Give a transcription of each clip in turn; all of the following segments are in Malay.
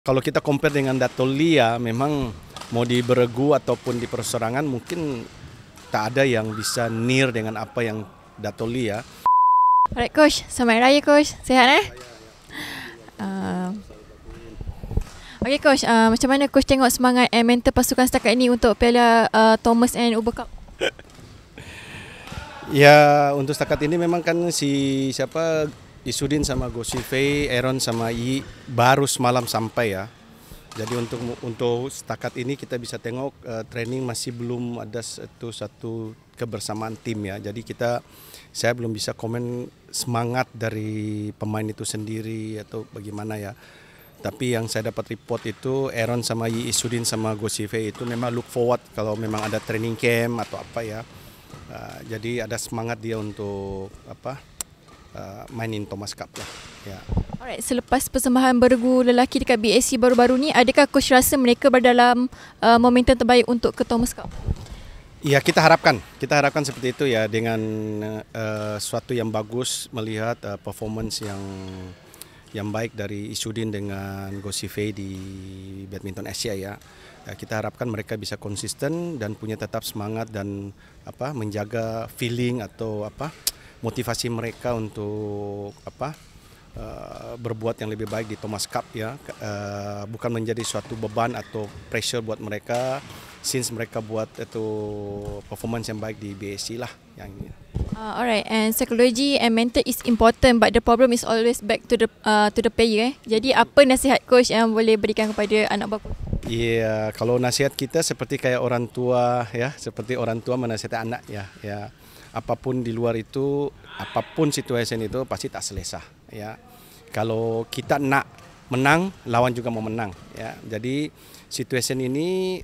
Kalau kita compare dengan Dato' Lia, memang mau di beregu ataupun di perseorangan mungkin tak ada yang bisa near dengan apa yang Dato' Lia. Alright coach, selamat raya coach. Sihat Uh, okay coach, macam mana coach tengok semangat and mental pasukan setakat ini untuk Piala Thomas and Uber Cup? Ya, untuk setakat ini memang kan Isudin sama Gosifei, Aaron sama Yi baru semalam sampai ya. Jadi untuk setakat ini kita bisa tengok training masih belum ada satu kebersamaan tim ya. Jadi saya belum bisa komen semangat dari pemain itu sendiri atau bagaimana ya. Tapi yang saya dapat report itu Aaron sama Yi Isudin sama Gosifei itu memang look forward kalau memang ada training camp atau apa ya. Jadi ada semangat dia untuk mainin Thomas Cup lah. Ya. Alright, selepas persembahan beregu lelaki dekat BSC baru-baru ni, adakah coach rasa mereka berada dalam momentum terbaik untuk ke Thomas Cup? Ya, kita harapkan seperti itu ya, dengan suatu yang bagus melihat performance yang baik dari Isudin dengan Gosifei di Badminton Asia ya. Kita harapkan mereka bisa konsisten dan punya tetap semangat dan menjaga feeling atau motivasi mereka untuk berbuat yang lebih baik di Thomas Cup ya. Bukan menjadi suatu beban atau pressure buat mereka, since mereka buat itu performance yang baik di BSC lah yang ini. Alright, and psychology and mental is important, but the problem is always back to the player. Jadi apa nasihat coach yang boleh berikan kepada anak buah coach? Iya, kalau nasihat kita seperti kayak orang tua ya, seperti orang tua menasihati anak ya. Apapun di luar itu, apapun situasi itu pasti tak selesa ya. Kalau kita nak menang, lawan juga mau menang ya. Jadi situasi ini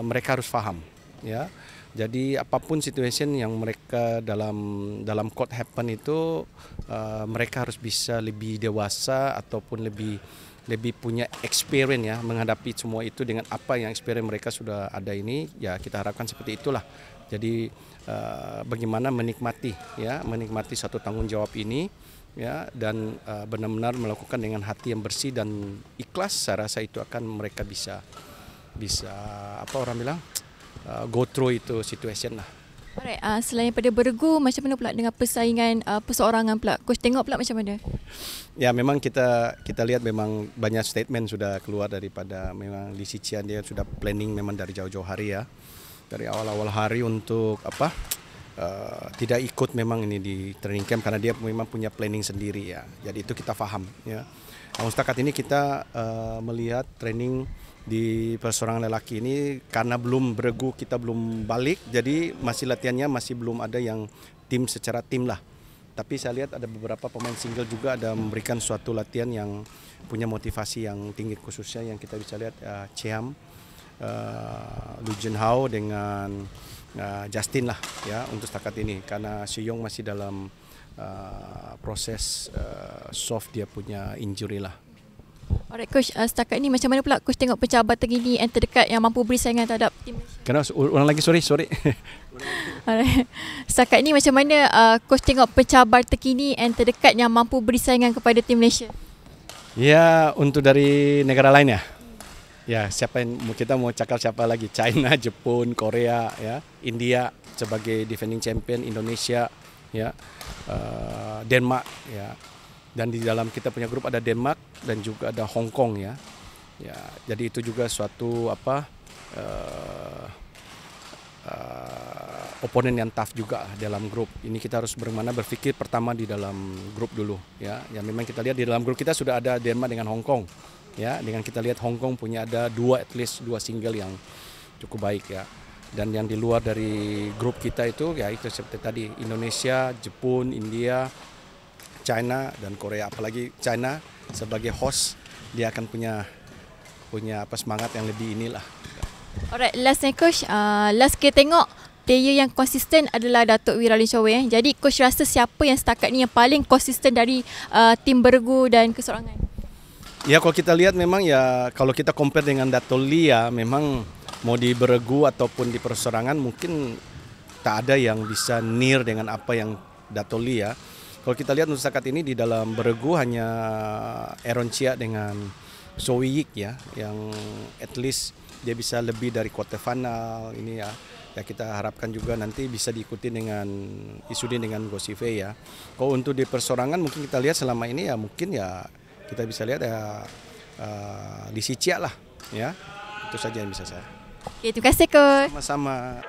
mereka harus paham ya. Jadi apapun situasi yang mereka dalam court happen itu, mereka harus bisa lebih dewasa ataupun lebih punya experience ya menghadapi semua itu dengan apa yang experience mereka sudah ada ini ya. Kita harapkan seperti itulah. Jadi bagaimana menikmati satu tanggung jawab ini ya, dan benar-benar melakukan dengan hati yang bersih dan ikhlas. Saya rasa itu akan mereka bisa go through itu situation lah. Alright, selain pada beregu, macam mana pula dengan persaingan perseorangan pula? Coach tengok pula macam mana? Ya, memang kita lihat memang banyak statement sudah keluar daripada memang Lee Siqian. Dia sudah planning memang dari jauh-jauh hari ya. Dari awal-awal hari untuk tidak ikut memang ini di training camp karena dia memang punya planning sendiri ya. Jadi itu kita paham ya. Nah, setakat ini kita melihat training di perseorangan lelaki ini karena belum beregu, kita belum balik, jadi masih latihannya masih belum ada yang tim secara tim lah. Tapi saya lihat ada beberapa pemain single juga ada memberikan suatu latihan yang punya motivasi yang tinggi, khususnya yang kita bisa lihat Cheam, Lu Junhao dengan Justin lah ya untuk setakat ini, karena Siyong masih dalam proses soft dia punya injury lah. Alright coach, setakat ni macam mana pula coach tengok pencabar terkini yang terdekat yang mampu beri saingan terhadap tim Malaysia? Kenapa ulang lagi, sorry. Alright. Setakat ni macam mana coach tengok pencabar terkini yang terdekat yang mampu beri saingan kepada tim Malaysia? Ya, untuk dari negara lain ya. Ya, kita mau cakap siapa lagi? China, Jepun, Korea ya, India sebagai defending champion, Indonesia ya, Denmark ya. Dan di dalam kita punya grup ada Denmark dan juga ada Hong Kong ya. Ya, jadi itu juga suatu oponen yang tough juga dalam grup. Ini kita harus berpikir pertama di dalam grup dulu ya. Ya, memang kita lihat di dalam grup kita sudah ada Denmark dengan Hong Kong. Ya, dengan kita lihat Hong Kong punya ada at least dua single yang cukup baik ya. Dan yang di luar dari grup kita itu ya itu seperti tadi, Indonesia, Jepun, India, China dan Korea. Apalagi China sebagai host, dia akan punya semangat yang lebih inilah. Alright, last ni coach, last kita tengok player yang konsisten adalah Datuk Wiralin Showe. Jadi coach rasa siapa yang setakat ni yang paling konsisten dari tim beregu dan keseorangan? Ya, kalau kita lihat memang ya, kalau kita compare dengan Dato' Lia, memang mau di beregu ataupun di perseorangan mungkin tak ada yang bisa near dengan apa yang Dato' Lia. Kalau kita lihat untuk setakat ini di dalam beregu hanya Aaron Chia dengan Soiyik ya, yang at least dia bisa lebih dari quarter final ini ya. Ya kita harapkan juga nanti bisa diikuti dengan Isudin dengan Gosive ya. Kalau untuk di persorangan mungkin kita lihat selama ini ya mungkin ya kita bisa lihat ya Li Sicia lah ya. Itu saja yang bisa saya. Oke, terima kasih Coach. Sama-sama.